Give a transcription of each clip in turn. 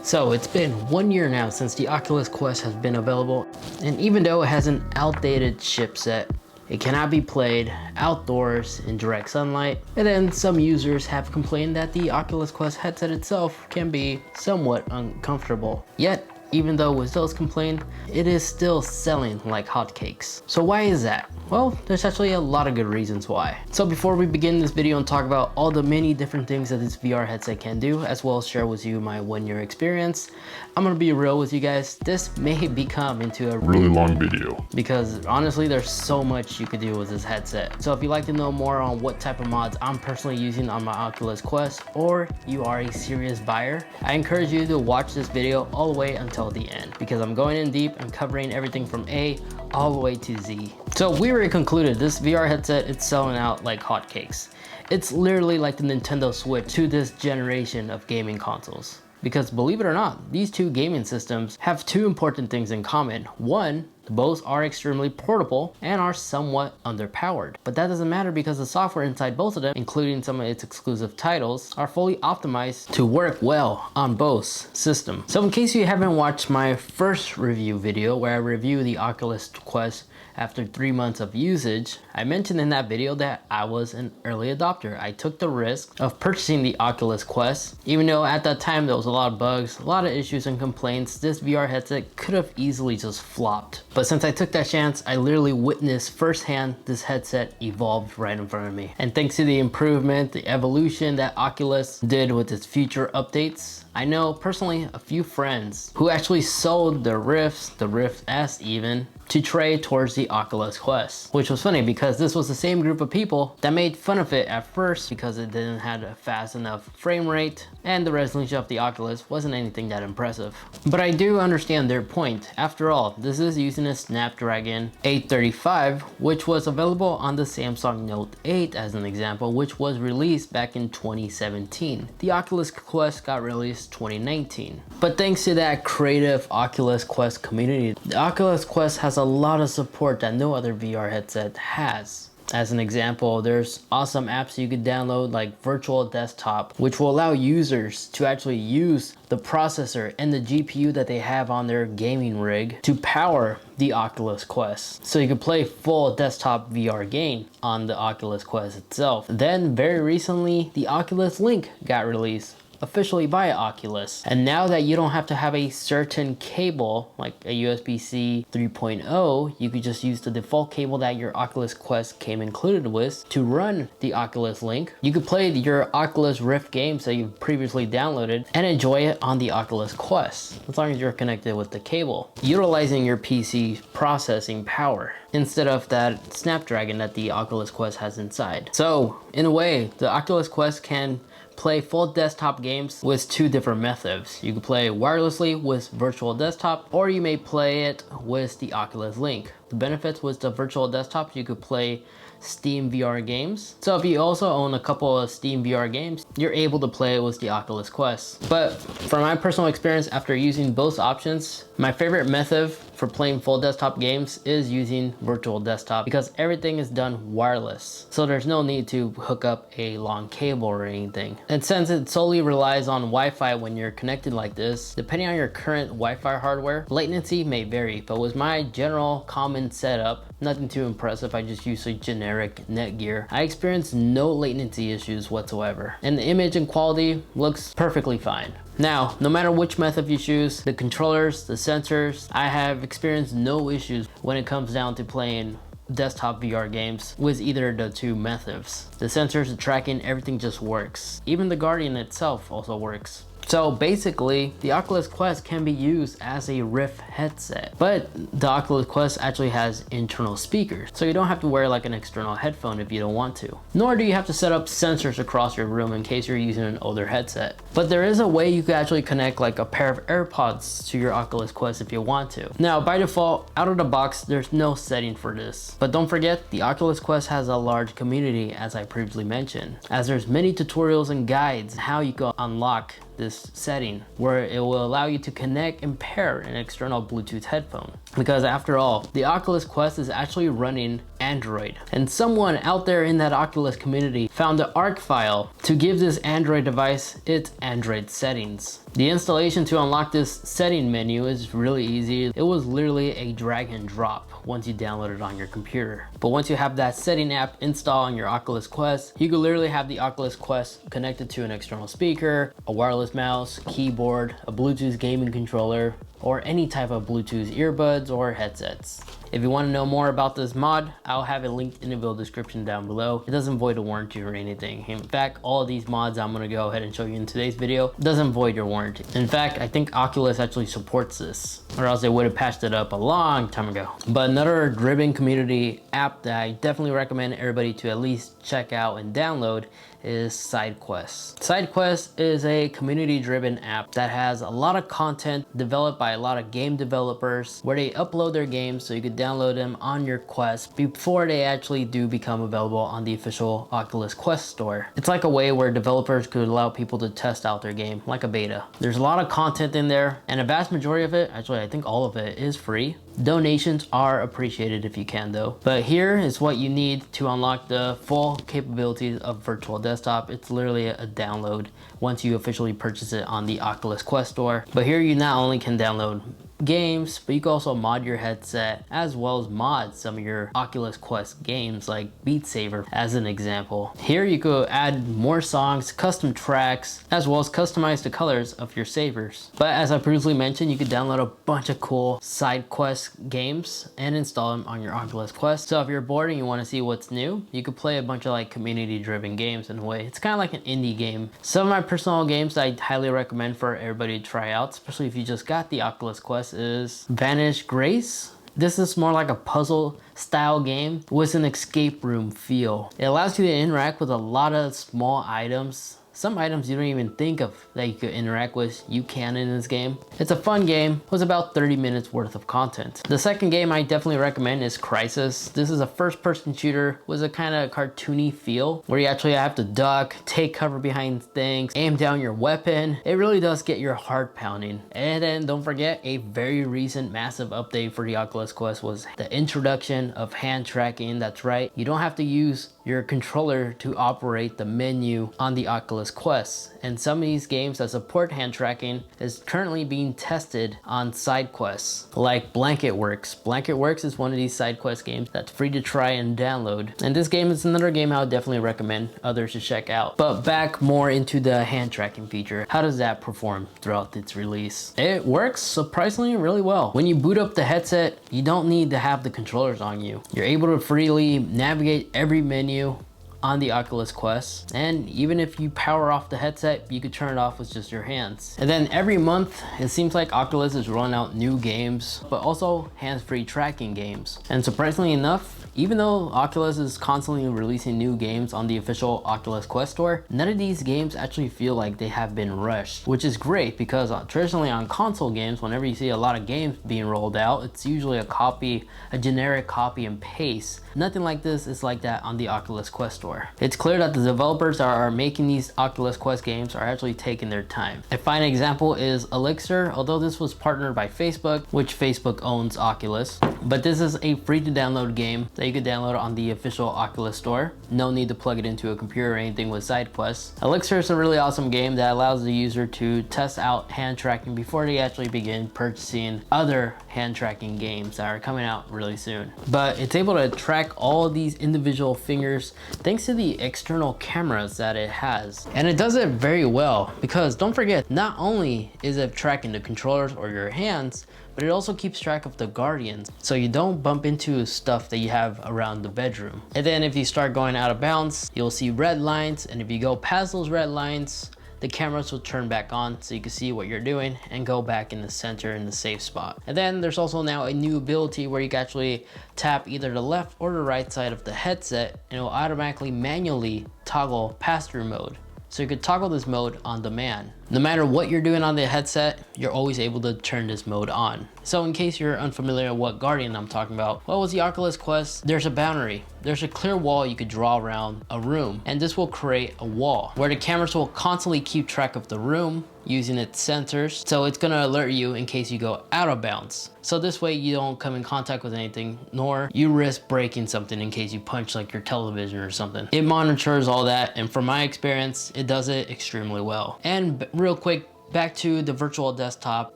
So it's been 1 year now since the Oculus Quest has been available, and even though it has an outdated chipset, it cannot be played outdoors in direct sunlight. And then some users have complained that the Oculus Quest headset itself can be somewhat uncomfortable. Yet, even though with those complained, it is still selling like hotcakes. So why is that? Well, there's actually a lot of good reasons why. So before we begin this video and talk about all the many different things that this VR headset can do, as well as share with you my 1 year experience, I'm gonna be real with you guys. This may become into a really long video because honestly, there's so much you could do with this headset. So if you'd like to know more on what type of mods I'm personally using on my Oculus Quest, or you are a serious buyer, I encourage you to watch this video all the way until the end, because I'm going in deep and covering everything from A all the way to Z. So we already concluded this VR headset, it's selling out like hotcakes. It's literally like the Nintendo Switch to this generation of gaming consoles. Because believe it or not, these two gaming systems have two important things in common. One, both are extremely portable and are somewhat underpowered. But that doesn't matter because the software inside both of them, including some of its exclusive titles, are fully optimized to work well on both systems. So in case you haven't watched my first review video where I review the Oculus Quest after 3 months of usage, I mentioned in that video that I was an early adopter. I took the risk of purchasing the Oculus Quest. Even though at that time there was a lot of bugs, a lot of issues and complaints, this VR headset could have easily just flopped. But since I took that chance, I literally witnessed firsthand this headset evolved right in front of me. And thanks to the improvement, the evolution that Oculus did with its future updates, I know personally a few friends who actually sold the Rift S even, to trade towards the Oculus Quest. Which was funny because this was the same group of people that made fun of it at first because it didn't have a fast enough frame rate and the resolution of the Oculus wasn't anything that impressive. But I do understand their point. After all, this is using a Snapdragon 835, which was available on the Samsung Note 8 as an example, which was released back in 2017. The Oculus Quest got released 2019. But thanks to that creative Oculus Quest community, the Oculus Quest has a lot of support that no other VR headset has. As an example, there's awesome apps you could download like Virtual Desktop, which will allow users to actually use the processor and the GPU that they have on their gaming rig to power the Oculus Quest. So you can play full desktop VR game on the Oculus Quest itself. Then very recently, the Oculus Link got released, officially by Oculus. And now that you don't have to have a certain cable, like a USB-C 3.0, you could just use the default cable that your Oculus Quest came included with to run the Oculus Link. You could play your Oculus Rift games that you've previously downloaded and enjoy it on the Oculus Quest, as long as you're connected with the cable, utilizing your PC processing power instead of that Snapdragon that the Oculus Quest has inside. So in a way, the Oculus Quest can play full desktop games with two different methods. You can play wirelessly with Virtual Desktop, or you may play it with the Oculus Link. The benefits with the Virtual Desktop, you could play Steam VR games. So if you also own a couple of Steam VR games, you're able to play it with the Oculus Quest. But from my personal experience after using both options, my favorite method for playing full desktop games is using Virtual Desktop because everything is done wireless. So there's no need to hook up a long cable or anything. And since it solely relies on Wi-Fi when you're connected like this, depending on your current Wi-Fi hardware, latency may vary. But with my general common setup, nothing too impressive, I just use a generic Netgear, I experienced no latency issues whatsoever. And the image and quality looks perfectly fine. Now, no matter which method you choose, the controllers, the sensors, I have experienced no issues when it comes down to playing desktop VR games with either of the two methods. The sensors, the tracking, everything just works. Even the Godin itself also works. So basically, the Oculus Quest can be used as a Rift headset, but the Oculus Quest actually has internal speakers, so you don't have to wear like an external headphone if you don't want to. Nor do you have to set up sensors across your room in case you're using an older headset. But there is a way you could actually connect like a pair of AirPods to your Oculus Quest if you want to. Now, by default, out of the box, there's no setting for this. But don't forget, the Oculus Quest has a large community, as I previously mentioned, as there's many tutorials and guides on how you can unlock this setting where it will allow you to connect and pair an external Bluetooth headphone. Because after all, the Oculus Quest is actually running Android. And someone out there in that Oculus community found the ARC file to give this Android device its Android settings. The installation to unlock this setting menu is really easy. It was literally a drag and drop once you download it on your computer. But once you have that setting app installed on your Oculus Quest, you can literally have the Oculus Quest connected to an external speaker, a wireless mouse, keyboard, a Bluetooth gaming controller, or any type of Bluetooth earbuds or headsets. If you want to know more about this mod, I'll have it linked in the video description down below. It doesn't void a warranty or anything. In fact, all of these mods I'm going to go ahead and show you in today's video doesn't void your warranty. In fact, I think Oculus actually supports this, or else they would have patched it up a long time ago. But another driven community app that I definitely recommend everybody to at least check out and download is SideQuest. SideQuest is a community-driven app that has a lot of content developed by a lot of game developers where they upload their games so you could download them on your Quest before they actually do become available on the official Oculus Quest store. It's like a way where developers could allow people to test out their game, like a beta. There's a lot of content in there, and a vast majority of it, actually I think all of it, is free. Donations are appreciated if you can though. But here is what you need to unlock the full capabilities of Virtual Desktop. It's literally a download once you officially purchase it on the Oculus Quest store. But here you not only can download games, but you can also mod your headset as well as mod some of your Oculus Quest games like Beat Saber as an example. Here you could add more songs, custom tracks, as well as customize the colors of your sabers. But as I previously mentioned, you could download a bunch of cool SideQuest games and install them on your Oculus Quest. So if you're bored and you want to see what's new, you could play a bunch of like community driven games in a way. It's kind of like an indie game. Some of my personal games I highly recommend for everybody to try out, especially if you just got the Oculus Quest, is Vanish Grace. This is more like a puzzle style game with an escape room feel. It allows you to interact with a lot of small items. Some items you don't even think of that you could interact with, you can in this game. It's a fun game, it was about 30 minutes worth of content. The second game I definitely recommend is Crysis. This is a first person shooter with a kind of cartoony feel where you actually have to duck, take cover behind things, aim down your weapon. It really does get your heart pounding. And then don't forget, a very recent massive update for the Oculus Quest was the introduction of hand tracking. That's right, you don't have to use your controller to operate the menu on the Oculus Quest. And some of these games that support hand tracking is currently being tested on SideQuest, like Blanket Works. Blanket Works is one of these SideQuest games that's free to try and download. And this game is another game I would definitely recommend others to check out. But back more into the hand tracking feature. How does that perform throughout its release? It works surprisingly really well. When you boot up the headset, you don't need to have the controllers on you. You're able to freely navigate every menu on the Oculus Quest, and even if you power off the headset, you could turn it off with just your hands. And then every month it seems like Oculus is rolling out new games, but also hands-free tracking games. And surprisingly enough, even though Oculus is constantly releasing new games on the official Oculus Quest store, none of these games actually feel like they have been rushed, which is great because traditionally on console games, whenever you see a lot of games being rolled out, it's usually a generic copy and paste. Nothing like this is like that on the Oculus Quest store. It's clear that the developers that are making these Oculus Quest games are actually taking their time. A fine example is Elixir, although this was partnered by Facebook, which Facebook owns Oculus. But this is a free to download game that you could download on the official Oculus store. No need to plug it into a computer or anything with SideQuest. Elixir is a really awesome game that allows the user to test out hand tracking before they actually begin purchasing other hand tracking games that are coming out really soon. But it's able to track all these individual fingers thanks to the external cameras that it has. And it does it very well because don't forget, not only is it tracking the controllers or your hands, but it also keeps track of the guardians, so you don't bump into stuff that you have around the bedroom. And then if you start going out of bounds, you'll see red lines, and if you go past those red lines, the cameras will turn back on so you can see what you're doing and go back in the center in the safe spot. And then there's also now a new ability where you can actually tap either the left or the right side of the headset and it will automatically manually toggle pass-through mode. So you could toggle this mode on demand. No matter what you're doing on the headset, you're always able to turn this mode on. So in case you're unfamiliar with what Godin I'm talking about, well, with the Oculus Quest, there's a boundary. There's a clear wall you could draw around a room, and this will create a wall where the cameras will constantly keep track of the room using its sensors. So it's gonna alert you in case you go out of bounds. So this way you don't come in contact with anything, nor you risk breaking something in case you punch like your television or something. It monitors all that, and from my experience, it does it extremely well. And real quick, back to the virtual desktop,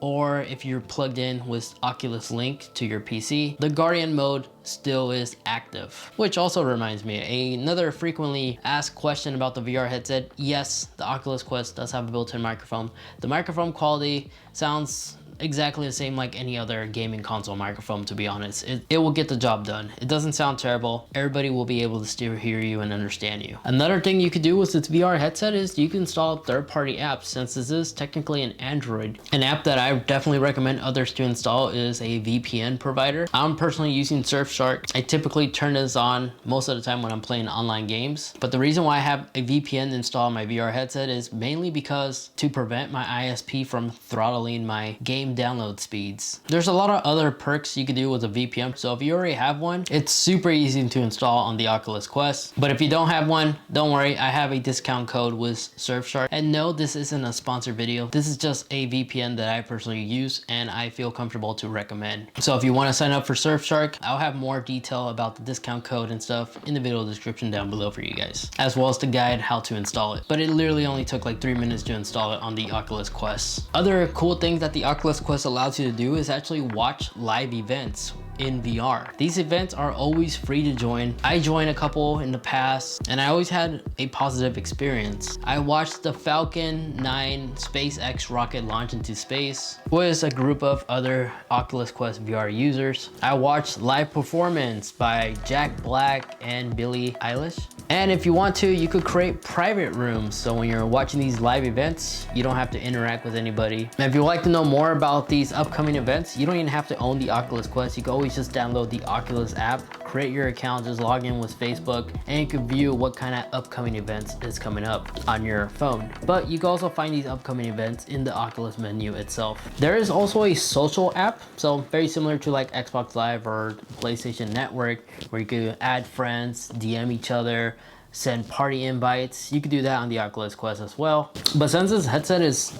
or if you're plugged in with Oculus Link to your PC, the Guardian mode still is active. Which also reminds me, another frequently asked question about the VR headset. Yes, the Oculus Quest does have a built-in microphone. The microphone quality sounds exactly the same like any other gaming console microphone, to be honest. It will get the job done. It doesn't sound terrible. Everybody will be able to still hear you and understand you. Another thing you could do with this VR headset is you can install third-party apps. Since this is technically an Android, an app that I definitely recommend others to install is a VPN provider. I'm personally using Surfshark. I typically turn this on most of the time when I'm playing online games. But the reason why I have a VPN installed on my VR headset is mainly because to prevent my ISP from throttling my game download speeds. There's a lot of other perks you can do with a VPN, so if you already have one, it's super easy to install on the Oculus Quest. But if you don't have one, don't worry, I have a discount code with Surfshark. And no, this isn't a sponsored video. This is just a VPN that I personally use and I feel comfortable to recommend. So if you want to sign up for Surfshark, I'll have more detail about the discount code and stuff in the video description down below for you guys, as well as the guide how to install it. But it literally only took like 3 minutes to install it on the Oculus Quest. Other cool things that the Oculus Quest allows you to do is actually watch live events in VR. These events are always free to join. I joined a couple in the past and I always had a positive experience. I watched the Falcon 9 SpaceX rocket launch into space with a group of other Oculus Quest VR users. I watched live performance by Jack Black and Billie Eilish. And if you want to, you could create private rooms. So when you're watching these live events, you don't have to interact with anybody. And if you'd like to know more about these upcoming events, you don't even have to own the Oculus Quest. You can always just download the Oculus app, create your account, just log in with Facebook, and you can view what kind of upcoming events is coming up on your phone. But you can also find these upcoming events in the Oculus menu itself. There is also a social app, so very similar to like Xbox Live or PlayStation Network, where you can add friends, DM each other, send party invites. You could do that on the Oculus Quest as well. But since this headset is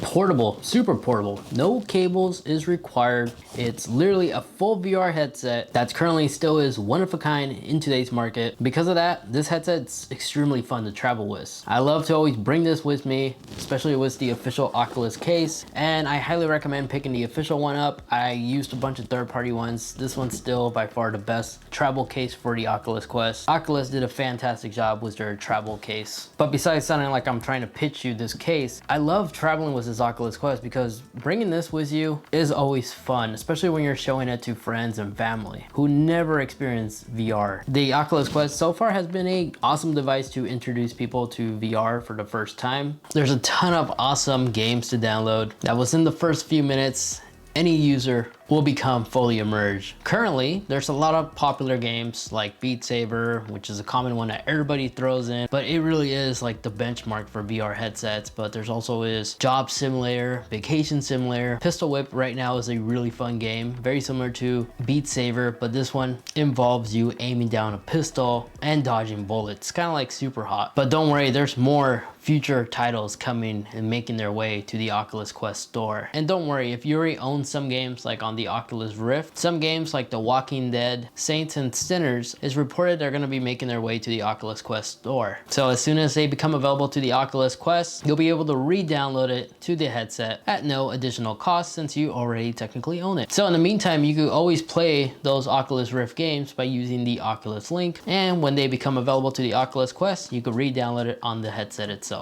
portable, super portable, no cables is required. It's literally a full VR headset that's currently still is one of a kind in today's market. Because of that, this headset's extremely fun to travel with. I love to always bring this with me, especially with the official Oculus case, and I highly recommend picking the official one up. I used a bunch of third-party ones. This one's still by far the best travel case for the Oculus Quest. Oculus did a fantastic job with their travel case. But besides sounding like I'm trying to pitch you this case, I love traveling with this Oculus Quest because bringing this with you is always fun, especially when you're showing it to friends and family who never experienced VR. The Oculus Quest so far has been an awesome device to introduce people to VR for the first time. There's a ton of awesome games to download that within the first few minutes, any user will become fully immersed. Currently, there's a lot of popular games like Beat Saber, which is a common one that everybody throws in, but it really is like the benchmark for VR headsets. But there's also is Job Simulator, Vacation Simulator. Pistol Whip right now is a really fun game, very similar to Beat Saber, but this one involves you aiming down a pistol and dodging bullets, kind of like Super Hot. But don't worry, there's more future titles coming and making their way to the Oculus Quest store. And don't worry, if you already own some games like on the Oculus Rift, some games like The Walking Dead, Saints and Sinners, is reported they're going to be making their way to the Oculus Quest store. So as soon as they become available to the Oculus Quest, you'll be able to re-download it to the headset at no additional cost since you already technically own it. So in the meantime, you could always play those Oculus Rift games by using the Oculus Link, and when they become available to the Oculus Quest, you could re-download it on the headset itself.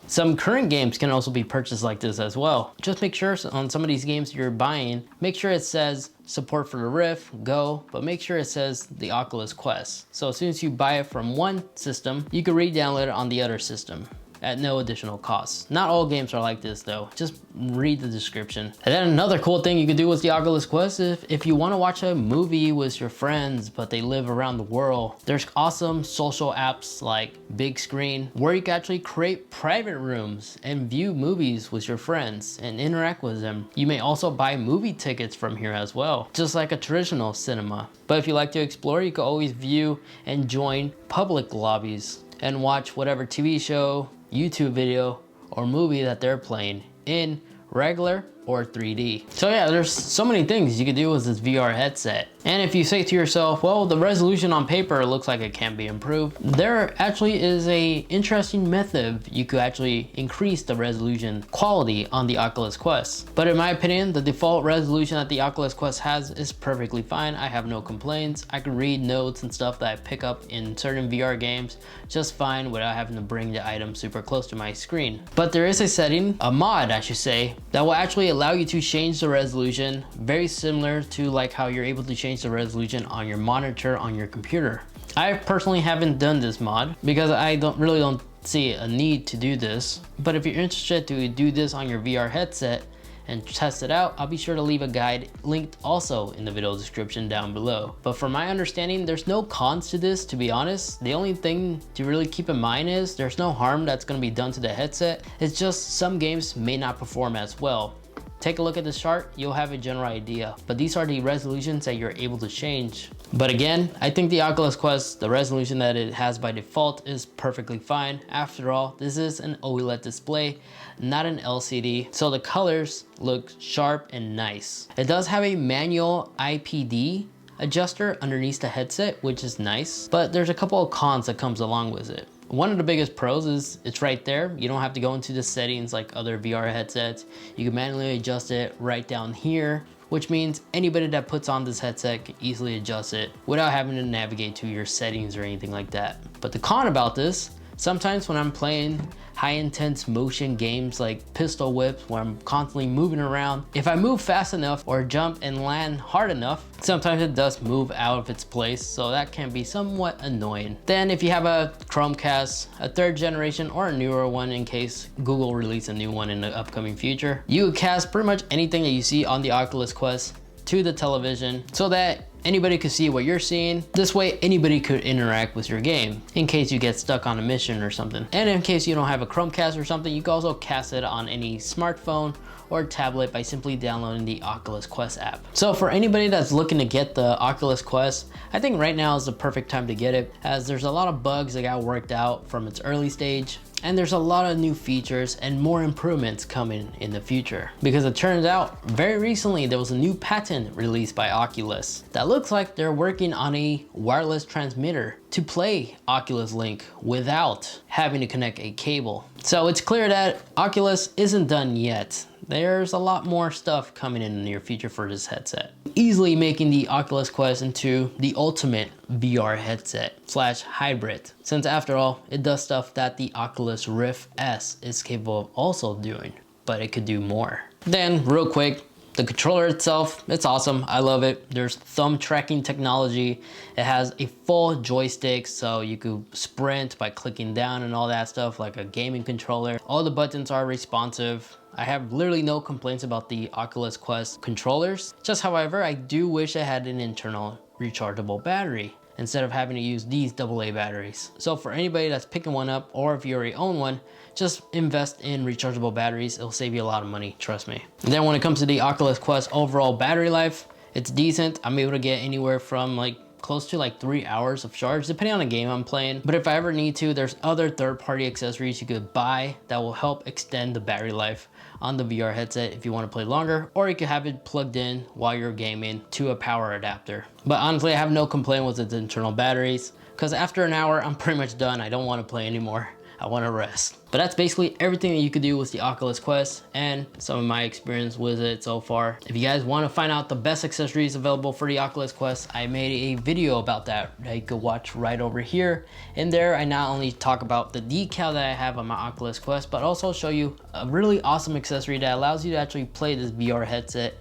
Some current games can also be purchased like this as well. Just make sure on some of these games you're buying, make sure it says support for the Rift, Go, but make sure it says the Oculus Quest. So as soon as you buy it from one system, you can re-download it on the other system. at no additional cost. Not all games are like this though, just read the description. And then another cool thing you can do with the Oculus Quest is if you want to watch a movie with your friends but they live around the world, there's awesome social apps like Big Screen where you can actually create private rooms and view movies with your friends and interact with them. You may also buy movie tickets from here as well, just like a traditional cinema. But if you like to explore, you can always view and join public lobbies and watch whatever TV show, YouTube video, or movie that they're playing in regular or 3D. So yeah, there's so many things you can do with this VR headset. And if you say to yourself, well, the resolution on paper looks like it can be improved, there actually is a interesting method you could actually increase the resolution quality on the Oculus Quest. But in my opinion, the default resolution that the Oculus Quest has is perfectly fine. I have no complaints. I can read notes and stuff that I pick up in certain VR games just fine without having to bring the item super close to my screen. But there is a setting, a mod I should say, that will actually allow you to change the resolution very similar to like how you're able to change the resolution on your monitor on your computer. I personally haven't done this mod because I don't see a need to do this. But if you're interested to do this on your VR headset and test it out, I'll be sure to leave a guide linked also in the video description down below. But from my understanding, there's no cons to this, to be honest. The only thing to really keep in mind is there's no harm that's going to be done to the headset. It's just some games may not perform as well. Take a look at this chart, you'll have a general idea. But these are the resolutions that you're able to change. But again, I think the Oculus Quest, the resolution that it has by default is perfectly fine. After all, this is an OLED display, not an LCD. So the colors look sharp and nice. It does have a manual IPD adjuster underneath the headset, which is nice. But there's a couple of cons that comes along with it. One of the biggest pros is it's right there. You don't have to go into the settings like other VR headsets. You can manually adjust it right down here, which means anybody that puts on this headset can easily adjust it without having to navigate to your settings or anything like that. But the con about this, sometimes when I'm playing high intense motion games like pistol whips where I'm constantly moving around, if I move fast enough or jump and land hard enough, sometimes it does move out of its place, so that can be somewhat annoying. Then if you have a Chromecast, a 3rd generation or a newer one in case Google release a new one in the upcoming future, you would cast pretty much anything that you see on the Oculus Quest to the television so that anybody could see what you're seeing. This way anybody could interact with your game in case you get stuck on a mission or something. And in case you don't have a Chromecast or something, you can also cast it on any smartphone or tablet by simply downloading the Oculus Quest app. So for anybody that's looking to get the Oculus Quest, I think right now is the perfect time to get it, as there's a lot of bugs that got worked out from its early stage. And there's a lot of new features and more improvements coming in the future. Because it turns out very recently there was a new patent released by Oculus that looks like they're working on a wireless transmitter to play Oculus Link without having to connect a cable. So it's clear that Oculus isn't done yet. There's a lot more stuff coming in the near future for this headset, easily making the Oculus Quest into the ultimate VR headset / hybrid, since after all, it does stuff that the Oculus Rift S is capable of also doing, but it could do more. Then real quick, the controller itself, it's awesome. I love it. There's thumb tracking technology. It has a full joystick, so you could sprint by clicking down and all that stuff like a gaming controller. All the buttons are responsive. I have literally no complaints about the Oculus Quest controllers. Just however, I do wish I had an internal rechargeable battery instead of having to use these AA batteries. So for anybody that's picking one up, or if you already own one, just invest in rechargeable batteries. It'll save you a lot of money, trust me. And then when it comes to the Oculus Quest overall battery life, it's decent. I'm able to get anywhere from like close to like 3 hours of charge, depending on the game I'm playing. But if I ever need to, there's other third-party accessories you could buy that will help extend the battery life on the VR headset if you want to play longer, or you can have it plugged in while you're gaming to a power adapter. But honestly, I have no complaint with its internal batteries, because after an hour, I'm pretty much done. I don't want to play anymore. I want to rest. But that's basically everything that you could do with the Oculus Quest and some of my experience with it so far. If you guys want to find out the best accessories available for the Oculus Quest, I made a video about that you could watch right over here. In there, I not only talk about the decal that I have on my Oculus Quest, but also show you a really awesome accessory that allows you to actually play this VR headset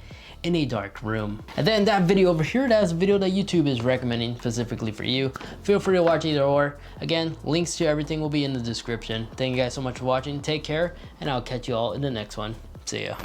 in a dark room. And then that video over here, that's a video that YouTube is recommending specifically for you. Feel free to watch either or. Again, links to everything will be in the description. Thank you guys so much for watching. Take care, and I'll catch you all in the next one. See ya.